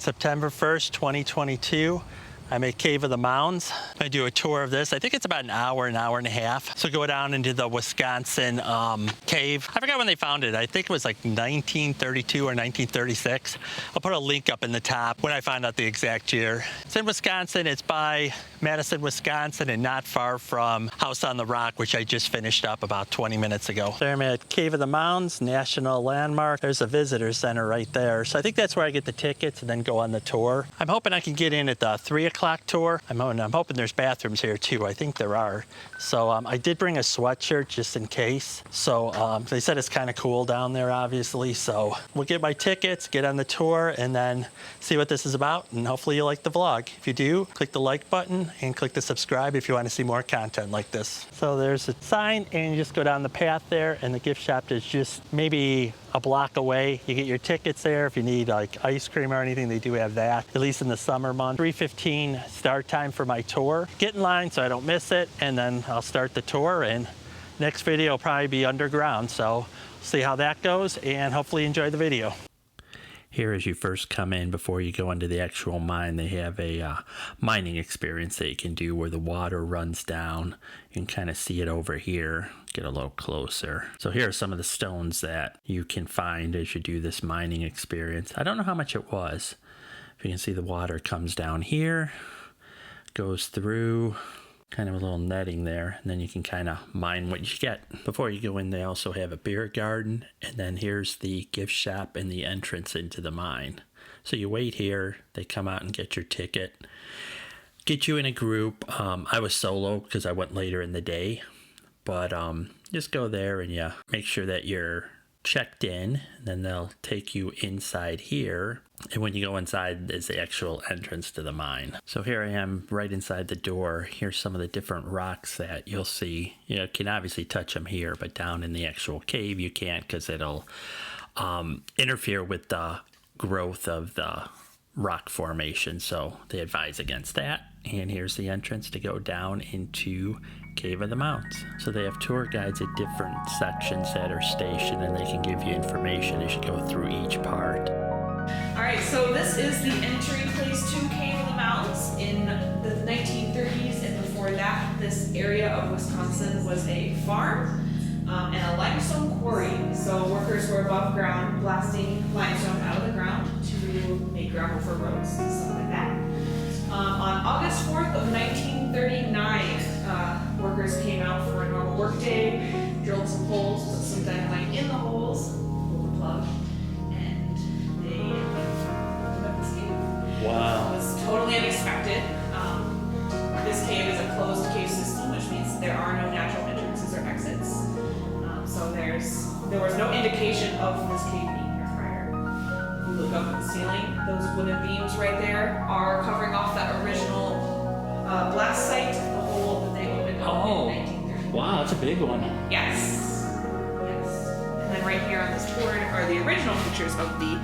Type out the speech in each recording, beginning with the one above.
September 1st, 2022. I'm at Cave of the Mounds. I do a tour of this. I think it's about an hour and a half. So go down into the Wisconsin cave. I forgot when they found it. I think it was like 1932 or 1936. I'll put a link up in the top when I find out the exact year. It's in Wisconsin. It's by Madison, Wisconsin, and not far from House on the Rock, which I just finished up about 20 minutes ago. There I'm at Cave of the Mounds, National Landmark. There's a visitor center right there. So I think that's where I get the tickets and then go on the tour. I'm hoping I can get in at the 3 o'clock tour. I'm hoping there's bathrooms here too. I think there are. So I did bring a sweatshirt just in case. So they said it's kind of cool down there, obviously. So we'll get my tickets, get on the tour, and then see what this is about. And hopefully you like the vlog. If you do, click the like button and click the subscribe if you want to see more content like this. So there's a sign and you just go down the path there, and the gift shop is just maybe a block away. You get your tickets there. If you need like ice cream or anything, they do have that, at least in the summer month. 3:15 start time for my tour. Get in line so I don't miss it, and then I'll start the tour, and next video will probably be underground. So see how that goes, and hopefully enjoy the video. Here, as you first come in, before you go into the actual mine, they have a mining experience that you can do where the water runs down. You can kind of see it over here. Get a little closer. So here are some of the stones that you can find as you do this mining experience. I don't know how much it was. If you can see, the water comes down here, goes through, kind of a little netting there, and then you can kind of mine what you get. Before you go in, they also have a beer garden, and then here's the gift shop and the entrance into the mine. So you wait here, they come out and get your ticket, get you in a group. I was solo because I went later in the day, but just go there and you make sure that you're checked in, and then they'll take you inside here. And when you go inside is the actual entrance to the mine. So here I am right inside the door. Here's some of the different rocks that you'll see. You can obviously touch them here, but down in the actual cave you can't, because it'll interfere with the growth of the rock formation. So they advise against that. And here's the entrance to go down into Cave of the Mounds. So they have tour guides at different sections that are stationed, and they can give you information as you go through each part. Alright, so this is the entry place to Cave of the Mounds. In the 1930s and before that, this area of Wisconsin was a farm and a limestone quarry. So workers were above ground blasting limestone out of the ground to make gravel for roads and stuff like that. On August 4th of 1939, workers came out for a normal work day, drilled some holes, put some dynamite in the holes, pulled the plug, and they opened up this cave. Wow. It was totally unexpected. This cave is a closed cave system, which means there are no natural entrances or exits. So there was no indication of this cave being here prior. If you look up at the ceiling, those wooden beams right there are covering off that original blast site, the hole that they opened up in 1930. Wow, that's a big one. Yes. Yes. And then right here on this board are the original pictures of the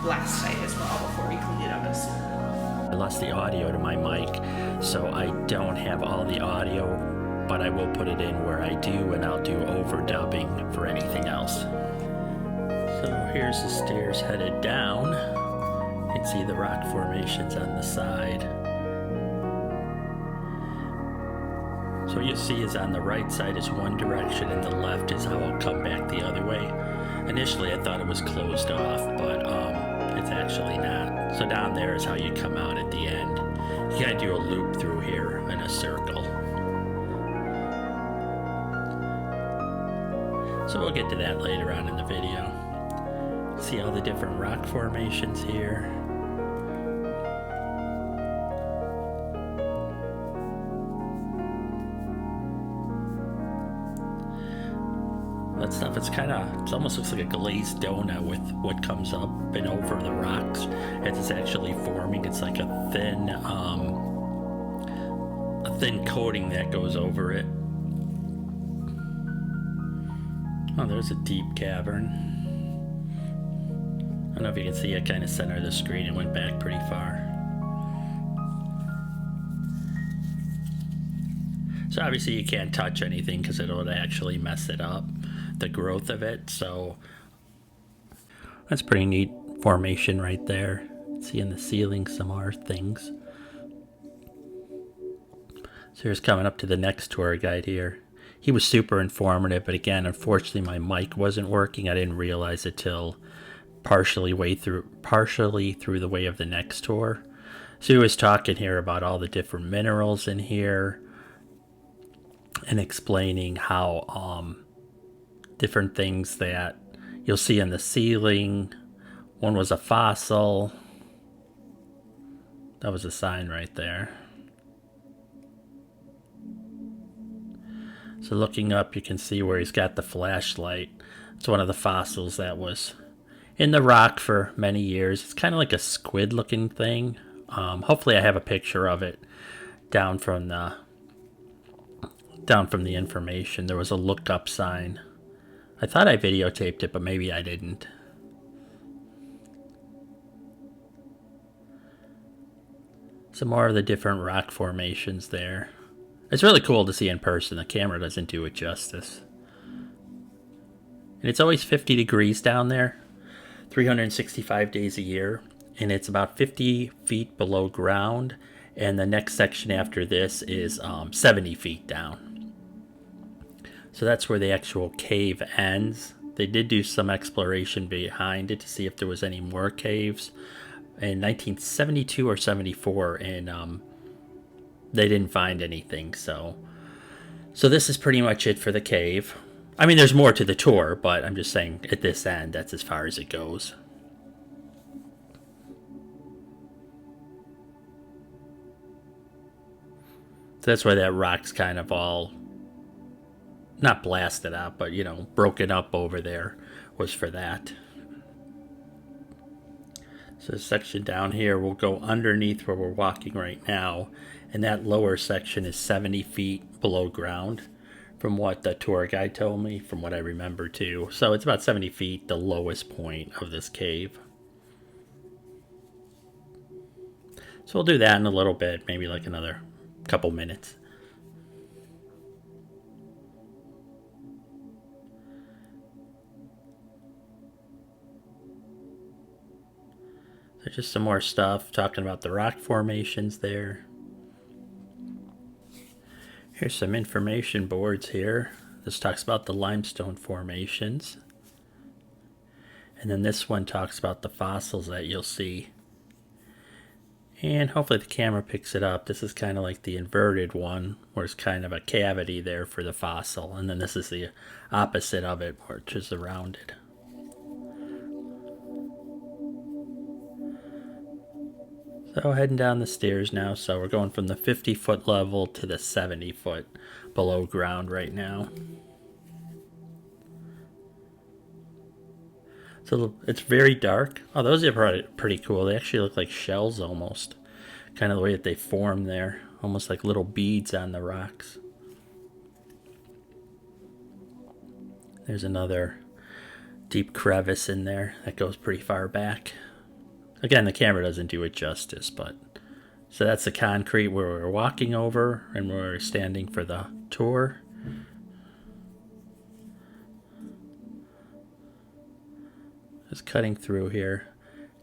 blast site as well before we cleaned it up as soon. I lost the audio to my mic, so I don't have all the audio, but I will put it in where I do, and I'll do overdubbing for anything else. So here's the stairs headed down. You can see the rock formations on the side. So what you see is on the right side is one direction, and the left is how I'll come back the other way. Initially I thought it was closed off, but it's actually not. So down there is how you come out at the end. You gotta do a loop through here in a circle. So we'll get to that later on in the video. See all the different rock formations here. That stuff, it almost looks like a glazed donut with what comes up and over the rocks as it's actually forming. It's like a thin coating that goes over it. Oh, there's a deep cavern. I don't know if you can see it kind of center of the screen. It went back pretty far. So obviously you can't touch anything because it'll actually mess it up, the growth of it. So that's pretty neat formation right there. See in the ceiling some more things. So here's coming up to the next tour guide here. He was super informative, but again, unfortunately my mic wasn't working. I didn't realize it till partially through the way of the next tour. So he was talking here about all the different minerals in here and explaining how different things that you'll see in the ceiling. One was a fossil. That was a sign right there. So looking up, you can see where he's got the flashlight. It's one of the fossils that was in the rock for many years. It's kind of like a squid looking thing. Hopefully I have a picture of it down from the information. There was a look up sign. I thought I videotaped it, but maybe I didn't. Some more of the different rock formations there. It's really cool to see in person. The camera doesn't do it justice. And it's always 50 degrees down there, 365 days a year. And it's about 50 feet below ground. And the next section after this is 70 feet down. So that's where the actual cave ends. They did do some exploration behind it to see if there was any more caves in 1972 or 74, and they didn't find anything. So this is pretty much it for the cave. I mean, there's more to the tour, but I'm just saying at this end, that's as far as it goes. So that's why that rock's kind of all, not blasted out, but, broken up over there, was for that. So this section down here will go underneath where we're walking right now, and that lower section is 70 feet below ground, from what the tour guide told me, from what I remember too. So it's about 70 feet, the lowest point of this cave. So we'll do that in a little bit, maybe like another couple minutes. So just some more stuff talking about the rock formations there. Here's some information boards here. This talks about the limestone formations. And then this one talks about the fossils that you'll see. And hopefully the camera picks it up. This is kind of like the inverted one, where it's kind of a cavity there for the fossil. And then this is the opposite of it, which is the rounded. So heading down the stairs now. So we're going from the 50-foot level to the 70-foot below ground right now. So it's very dark. Oh, those are pretty cool. They actually look like shells almost. Kind of the way that they form there. Almost like little beads on the rocks. There's another deep crevice in there that goes pretty far back. Again, the camera doesn't do it justice, but... So that's the concrete where we're walking over and we're standing for the tour. Just cutting through here.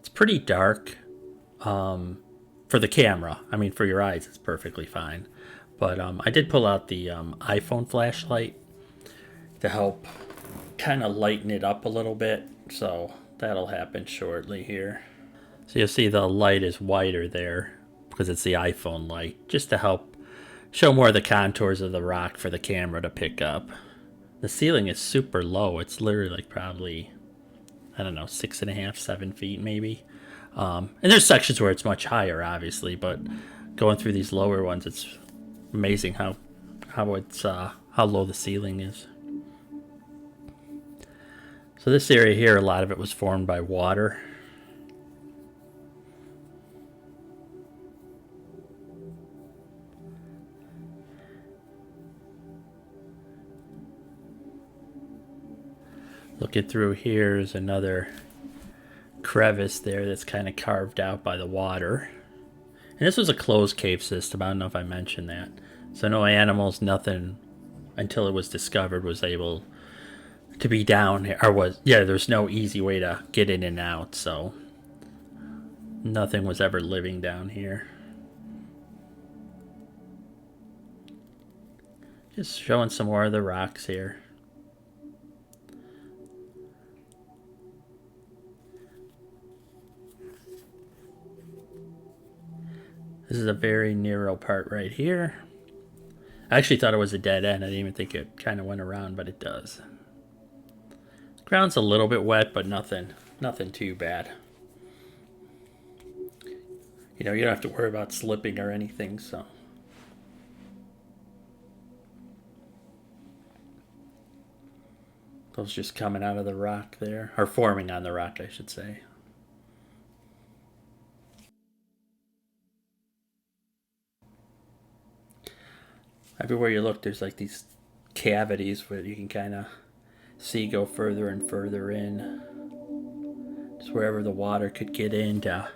It's pretty dark for the camera. I mean, for your eyes, it's perfectly fine. But I did pull out the iPhone flashlight to help kind of lighten it up a little bit. So that'll happen shortly here. So you'll see the light is whiter there because it's the iPhone light, just to help show more of the contours of the rock for the camera to pick up. The ceiling is super low. It's literally like probably, I don't know, 6.5, 7 feet maybe. And there's sections where it's much higher, obviously, but going through these lower ones, it's amazing how low the ceiling is. So this area here, a lot of it was formed by water. Looking through here is another crevice there that's kind of carved out by the water. And this was a closed cave system. I don't know if I mentioned that. So no animals, nothing, until it was discovered, was able to be down here. There's no easy way to get in and out. So Nothing was ever living down here. Just showing some more of the rocks here. This is a very narrow part right here. I actually thought it was a dead end. I didn't even think it kind of went around, but it does. The ground's a little bit wet, but nothing too bad. You know, you don't have to worry about slipping or anything, so. Those just coming out of the rock there, or forming on the rock, I should say. Everywhere you look, there's like these cavities where you can kind of see go further and further in. Just wherever the water could get in to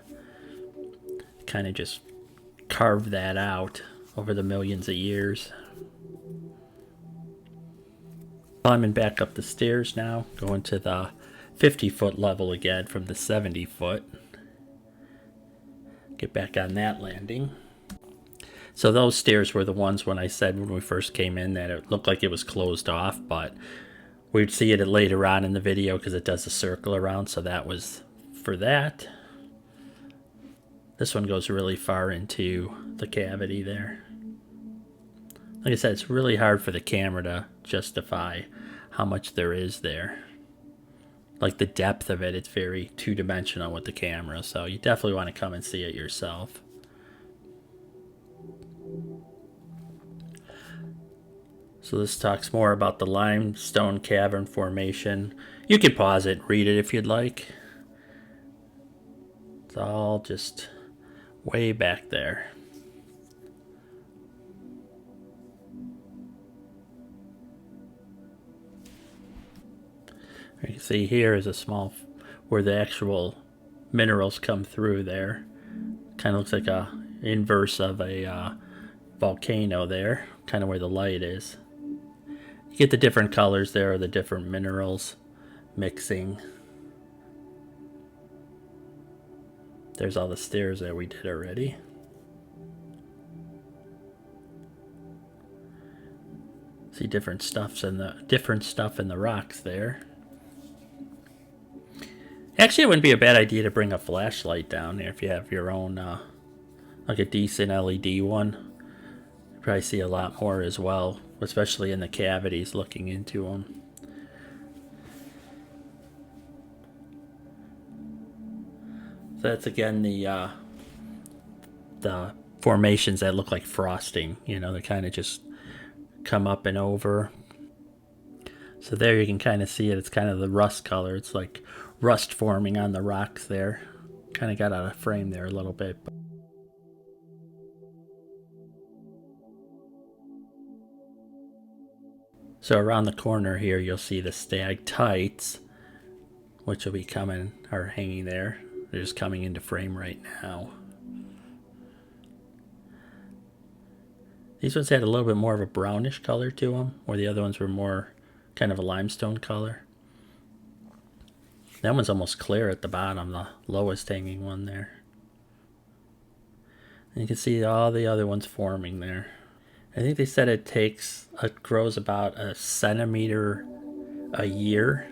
kind of just carve that out over the millions of years. Climbing back up the stairs now, going to the 50-foot level again from the 70-foot. Get back on that landing. So those stairs were the ones when I said when we first came in that it looked like it was closed off, but we'd see it later on in the video because it does a circle around, so that was for that. This one goes really far into the cavity there. Like I said, it's really hard for the camera to justify how much there is there. Like the depth of it, it's very two-dimensional with the camera, so you definitely want to come and see it yourself. So this talks more about the Limestone Cavern Formation. You can pause it and read it if you'd like. It's all just way back there. You can see here is a small, where the actual minerals come through there. Kind of looks like a inverse of a volcano there, kind of where the light is. You get the different colors there, or the different minerals mixing. There's all the stairs that we did already. See different stuff in the rocks there. Actually, it wouldn't be a bad idea to bring a flashlight down there if you have your own, like a decent LED one. You probably see a lot more as well, especially in the cavities looking into them. So that's again the formations that look like frosting. You know, they kind of just come up and over. So there you can kind of see it. It's kind of the rust color. It's like rust forming on the rocks there. Kind of got out of frame there a little bit. So around the corner here, you'll see the stalactites, which will be coming, or hanging there. They're just coming into frame right now. These ones had a little bit more of a brownish color to them, where the other ones were more kind of a limestone color. That one's almost clear at the bottom, the lowest hanging one there. And you can see all the other ones forming there. I think they said it grows about a centimeter a year.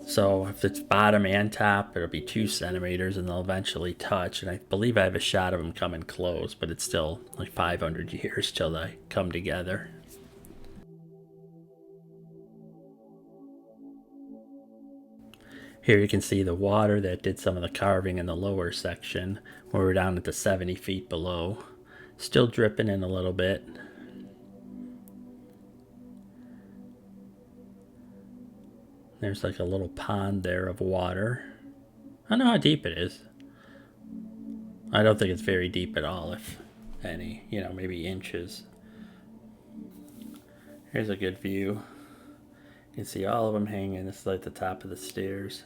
So if it's bottom and top, it'll be 2 centimeters and they'll eventually touch. And I believe I have a shot of them coming close, but it's still like 500 years till they come together. Here you can see the water that did some of the carving in the lower section, where we're down at the 70 feet below. Still dripping in a little bit. There's like a little pond there of water. I don't know how deep it is. I don't think it's very deep at all, if any, you know, maybe inches. Here's a good view. You can see all of them hanging. This is like the top of the stairs.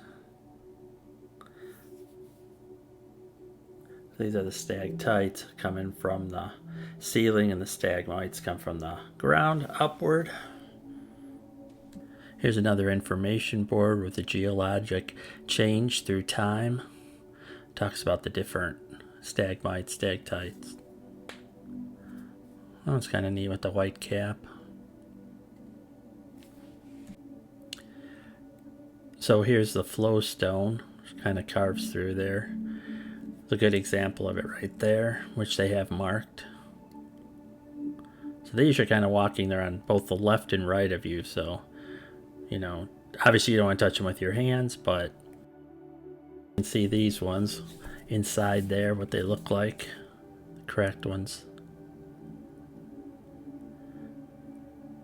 These are the stalactites coming from the ceiling, and the stalagmites come from the ground upward. Here's another information board with the geologic change through time. Talks about the different stalagmites, stalactites. Oh, it's kind of neat with the white cap. So here's the flow stone, which kind of carves through there. It's a good example of it right there, which they have marked. So these are kind of walking there on both the left and right of you, so, you know, obviously you don't want to touch them with your hands, but you can see these ones inside there, what they look like, the cracked ones.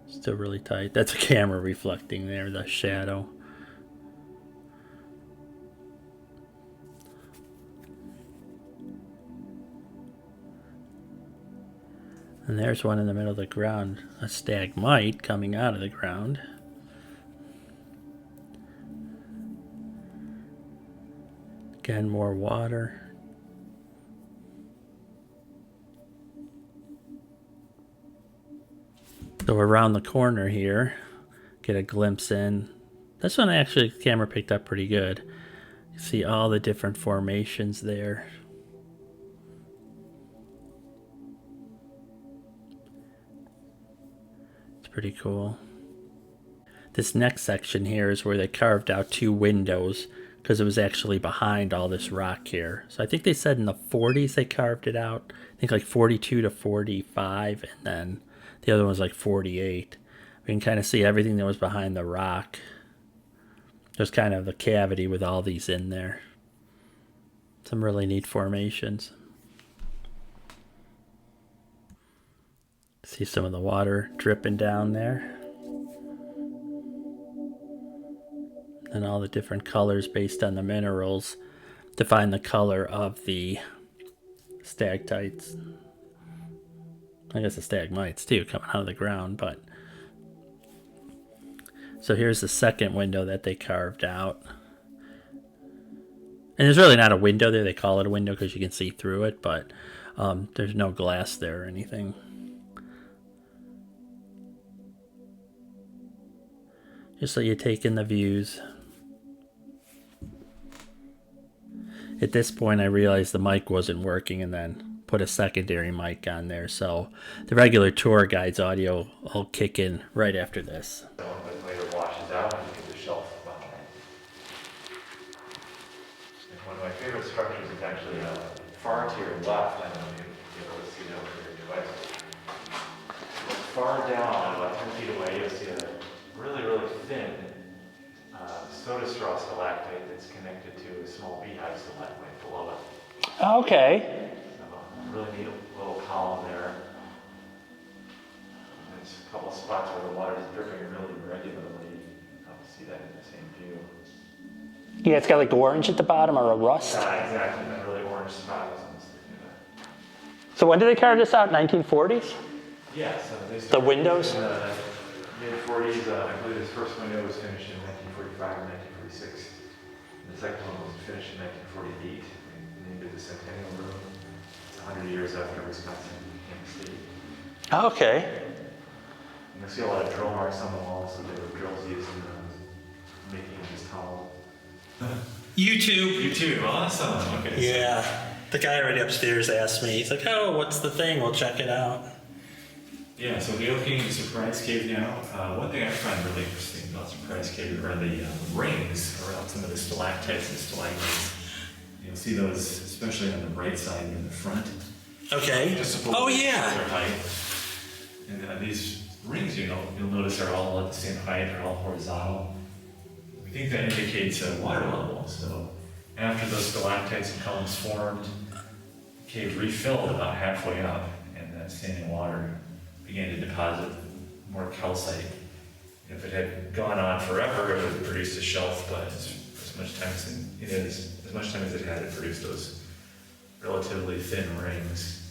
Still really tight. That's a camera reflecting there, the shadow. And there's one in the middle of the ground, a stalagmite coming out of the ground. Again, more water. So around the corner here, get a glimpse in. This one actually the camera picked up pretty good. You see all the different formations there. Pretty cool. This next section here is where they carved out 2 windows because it was actually behind all this rock here. So I think they said in the 40s they carved it out. I think like 42 to 45, and then the other one was like 48. We can kind of see everything that was behind the rock. There's kind of the cavity with all these in there. Some really neat formations. See some of the water dripping down there. And all the different colors based on the minerals define the color of the stalactites. I guess the stalagmites too, coming out of the ground, but... So here's the second window that they carved out. And there's really not a window there. They call it a window because you can see through it, but there's no glass there or anything. Just so you take in the views. At this point I realized the mic wasn't working and then put a secondary mic on there, so the regular tour guide's audio will kick in right after this. But later washes out and you get the shelf behind. And one of my favorite structures is actually far to your left. I don't know if you'll be able to see that with your device. Far down, about 10 feet away, you'll see a really thin soda straw stalactite that's connected to a small beehive stalagmite below it. Okay. So a really neat little column there. And there's a couple of spots where the water is dripping really regularly. You can see that in the same view. Yeah, it's got like orange at the bottom or a rust. Yeah, exactly. That really orange spot is almost like So when did they carve this out? 1940s? yeah, so they The windows? in the mid-40s. I believe this first window was finished in 1945 or 1946. And the second one was finished in 1948. They named it the Centennial Room. It's 100 years after Wisconsin became a state. Okay. And you'll see a lot of drill marks on the walls, so they were drills used in making this tunnel. YouTube. YouTube, awesome. Okay. Yeah. The guy already upstairs asked me, he's like, oh, what's the thing? We'll check it out. Yeah, so we're looking at Surprise Cave now. One thing I find really interesting about Surprise Cave are the rings around some of the stalactites and stalagmites. You'll see those, especially on the right side in the front. Okay. Just Oh, their yeah. height. And these rings, you'll notice are all at the same height, they're all horizontal. We think that indicates a water level. So after those stalactites and columns formed, the cave refilled about halfway up, and that standing water began to deposit more calcite. If it had gone on forever, it would have produced a shelf, but as much time as it had, it produced those relatively thin rings.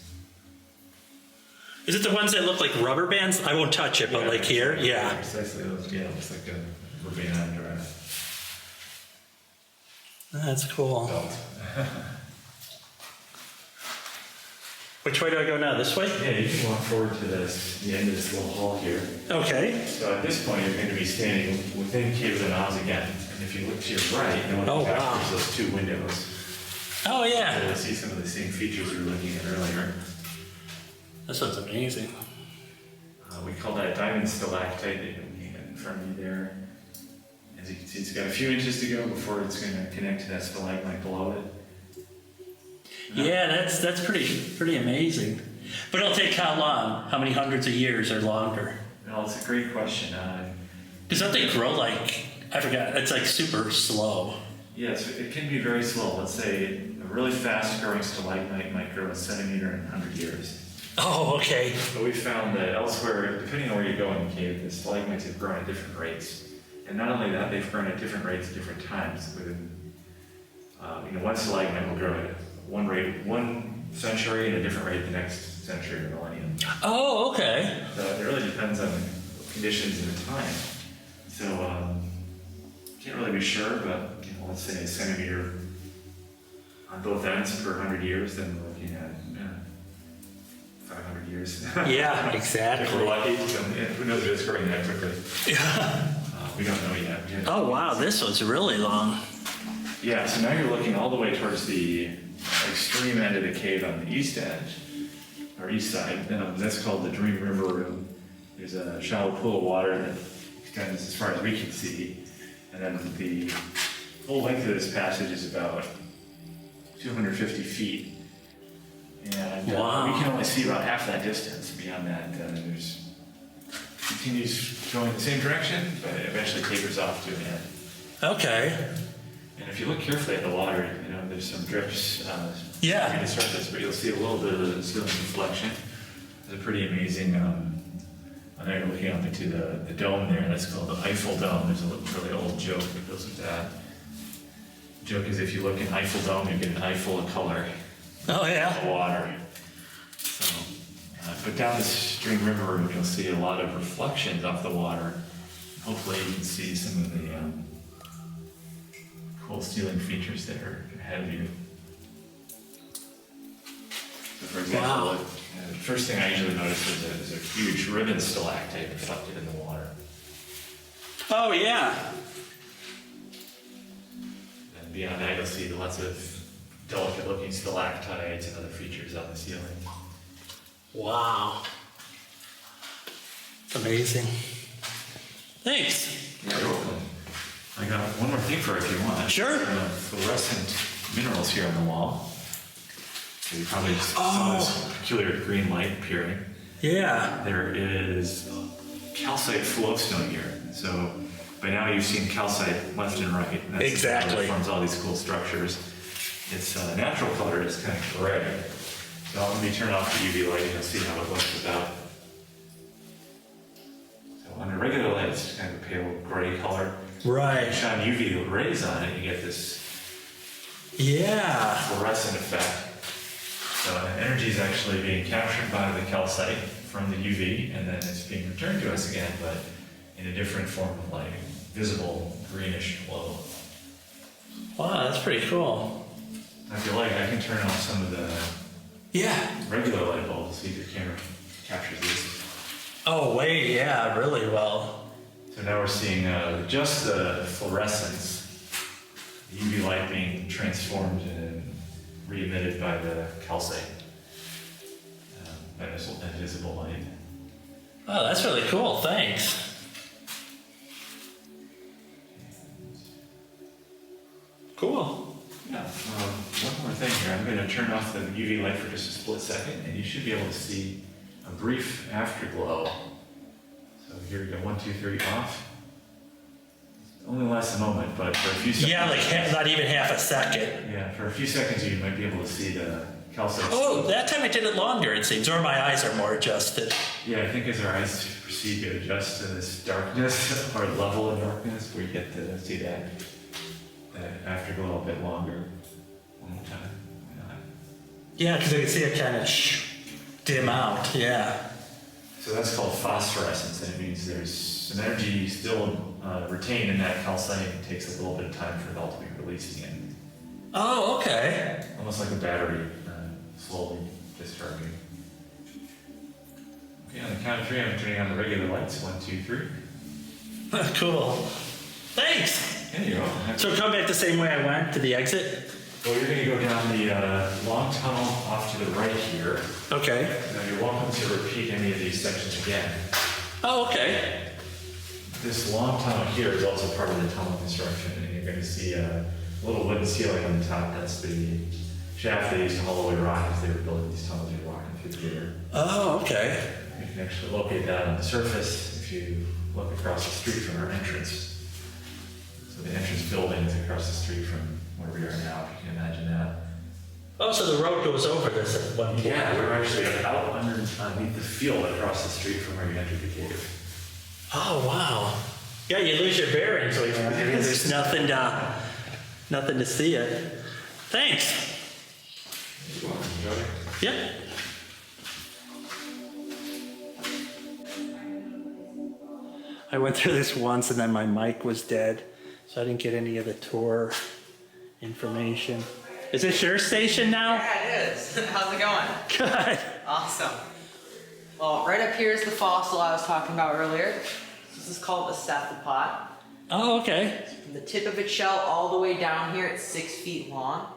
Is it the ones that look like rubber bands? I won't touch it, but like here? Yeah. Precisely those, yeah, it looks like a rubber band or a That's cool. belt. Which way do I go now? This way? Yeah, you can walk forward to the end of this little hall here. Okay. So at this point, you're going to be standing within Cave of the Mounds again. And if you look to your right, you'll Oh, notice wow. there's those 2 windows. Oh yeah. You'll see some of the same features we were looking at earlier. This one's amazing. We call that diamond stalactite that you're looking at in front of you there. As you can see, it's got a few inches to go before it's going to connect to that stalagmite below it. Yeah, that's pretty amazing. But it'll take how long? How many hundreds of years or longer? Well, it's a great question. Because don't they grow like, I forgot, it's like super slow. Yes, it can be very slow. Let's say a really fast growing stalagmite might grow a centimeter in 100 years. Oh, okay. But we found that elsewhere, depending on where you go in the cave, the stalagmites have grown at different rates. And not only that, they've grown at different rates at different times. Within, one stalagmite will grow at one rate one century and a different rate the next century or millennium. Oh, okay. So it really depends on the conditions and the time. So can't really be sure, but let's say a centimeter on both ends per 100 years, then we're looking at 500 years. Yeah, If exactly. we're lucky, who knows if it's growing that quickly? Yeah. We don't know yet. Oh wow, this one's really long. Yeah, so now you're looking all the way towards the extreme end of the cave on the east edge, or east side. That's called the Dream River Room. There's a shallow pool of water that extends as far as we can see. And then the full length of this passage is about 250 feet. And Wow. we can only see about half that distance. Beyond that, there's continues going the same direction, but it eventually tapers off to an end. Okay. And if you look carefully at the water, there's some drips Yeah. on the surface, but you'll see a little bit of the ceiling deflection. It's a pretty amazing. I know you're looking up into the dome there. That's called the Eiffel Dome. There's a really old joke that goes with that. The joke is if you look in Eiffel Dome, you get an eyeful of color. Oh yeah. Of water. So, but down this Dream River Room, you'll see a lot of reflections off the water. Hopefully, you can see some of the cool ceiling features that are ahead of you. So, for example, Wow. the first thing I usually notice is a huge ribbon stalactite reflected in the water. Oh yeah. And beyond that, you'll see lots of delicate-looking stalactites and other features on the ceiling. Wow. It's amazing. Thanks. Yeah, you're welcome. I got one more thing for if you want. Sure. Fluorescent minerals here on the wall. So you probably saw this peculiar green light appearing. Yeah. There is calcite flowstone here. So by now you've seen calcite left and right. And that's Exactly. what forms all these cool structures. Its natural color is kind of gray. So let me turn off the UV light and you'll see how it looks without. So under regular light, it's kind of a pale gray color. Right. Shine UV rays on it, you get this Yeah. fluorescent effect. So energy is actually being captured by the calcite from the UV, and then it's being returned to us again, but in a different form of light, visible greenish glow. Wow, that's pretty cool. If you like, I can turn off some of the Yeah. regular light bulbs, see if your camera captures these. Oh wait, yeah, really well. So now we're seeing just the fluorescence, the UV light being transformed and re-emitted by the calcite, by visible light. Oh, that's really cool. Thanks. Cool. Yeah, one more thing here. I'm going to turn off the UV light for just a split second, and you should be able to see a brief afterglow. So here we go, 1, 2, 3, off. It only lasts a moment, but for a few seconds. Yeah, like not even half a second. Yeah, for a few seconds you might be able to see the calcite. Oh, that time I did it longer, it seems, or my eyes are more adjusted. Yeah, I think as our eyes proceed to adjust to this darkness, or level of darkness, we get to see that afterglow a bit longer. One more time. Yeah, because I can see it kind of dim out. Yeah. So that's called phosphorescence, and it means there's some energy still retained in that calcite. It takes a little bit of time for it all to be released again. Oh, okay. Almost like a battery slowly discharging. Okay, on the count of 3, I'm turning on the regular lights. 1, 2, 3. Cool. Thanks. There you go. So come back the same way I went to the exit? Well, you're gonna go down the long tunnel off to the right here. Okay. Now, you're welcome to repeat any of these sections again. Oh, okay. This long tunnel here is also part of the tunnel construction, and you're gonna see a little wooden ceiling on the top. That's the shaft they used to haul away rock as they were building these tunnels you're walking through here. Oh, okay. You can actually locate that on the surface if you look across the street from our entrance. So the entrance building is across the street from where we are now, if you can imagine that. Oh, so the road goes over this at one point. Yeah, we're actually out underneath the field across the street from where you entered the cave. Oh, wow. Yeah, you lose your bearings when you're under here. There's nothing to see it. Thanks. You're welcome, Joey. Yep. I went through this once and then my mic was dead, so I didn't get any of the tour information. Is this your station now? Yeah, it is. How's it going? Good. Awesome. Well, right up here is the fossil I was talking about earlier. This is called a Sapphipot. Oh, okay. From the tip of its shell all the way down here, it's 6 feet long.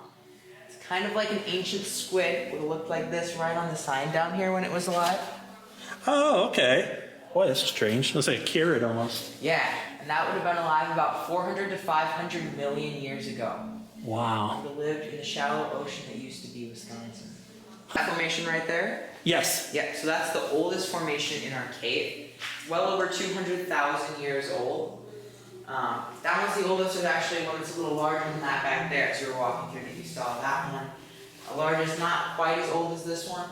It's kind of like an ancient squid. Would have looked like this right on the sign down here when it was alive. Oh, okay. Boy, that's strange. Looks like a carrot almost. Yeah, and that would have been alive about 400 to 500 million years ago. Wow. It lived in the shallow ocean that used to be Wisconsin. That formation right there? Yes. Yeah, so that's the oldest formation in our cave. It's well over 200,000 years old. That one's the oldest. There's actually one that's a little larger than that back there. As you were walking through it, you saw that one. A largest, not quite as old as this one,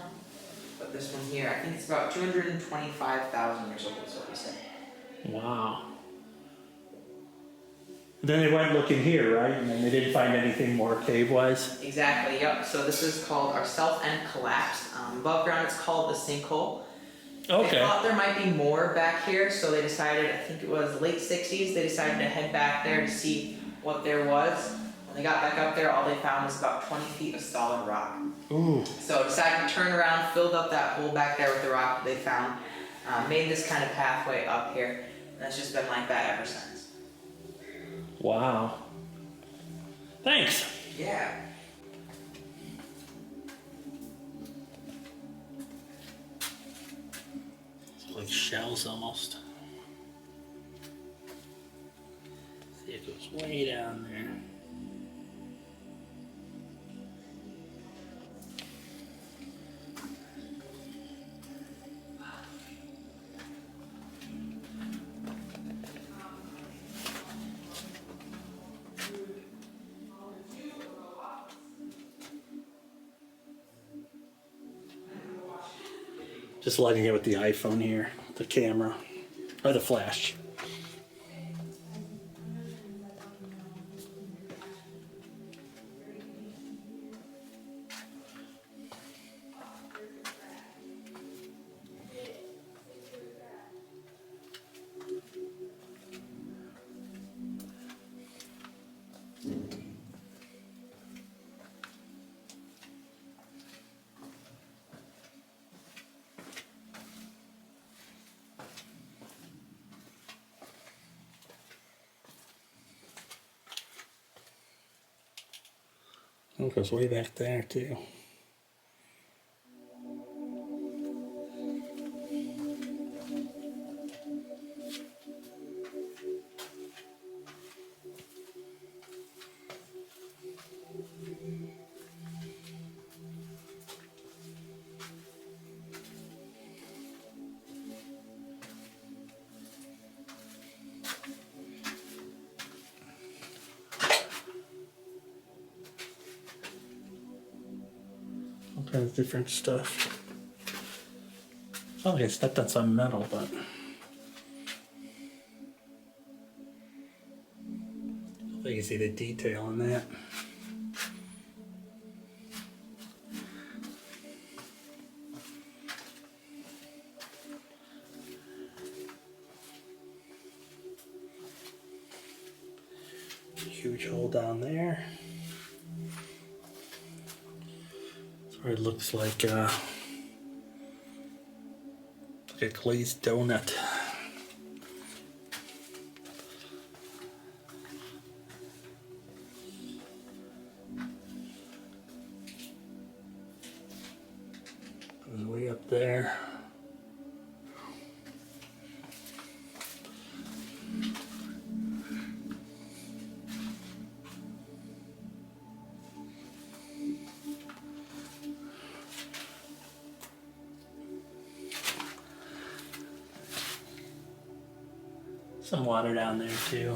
but this one here, I think it's about 225,000 years old, is what we say. Wow. Then they went looking here, right? And then they didn't find anything more cave-wise? Exactly, yep. So this is called our self-end collapse. Above ground, it's called the sinkhole. They Okay. thought there might be more back here, so they decided, I think it was late 60s, they decided to head back there to see what there was. When they got back up there, all they found was about 20 feet of solid rock. Ooh. So decided to turn around, filled up that hole back there with the rock they found, made this kind of pathway up here, and it's just been like that ever since. Wow. Thanks. Yeah. It's like shells almost. See, it goes way down there. Just lighting it with the iPhone here, the camera, or the flash. Oh, it goes way back there too. All kinds of different stuff. It's not like I stepped on some metal, but I think you see the detail in that. Huge hole down there. Or it looks like a glazed donut. Goes way up there. Some water down there too.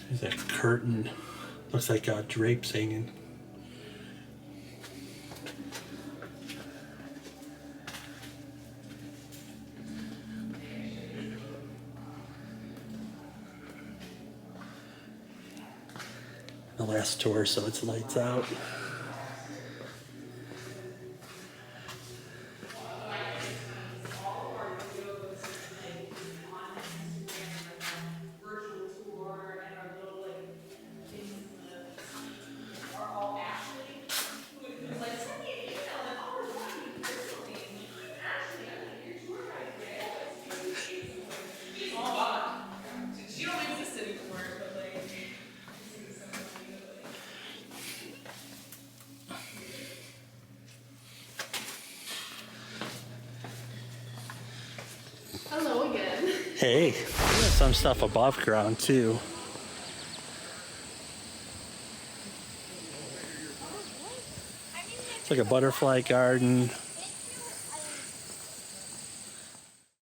There's that curtain. Looks like drapes hanging. The last tour, so it's lights out. Hello again. Hey, there's some stuff above ground too. It's like a butterfly garden.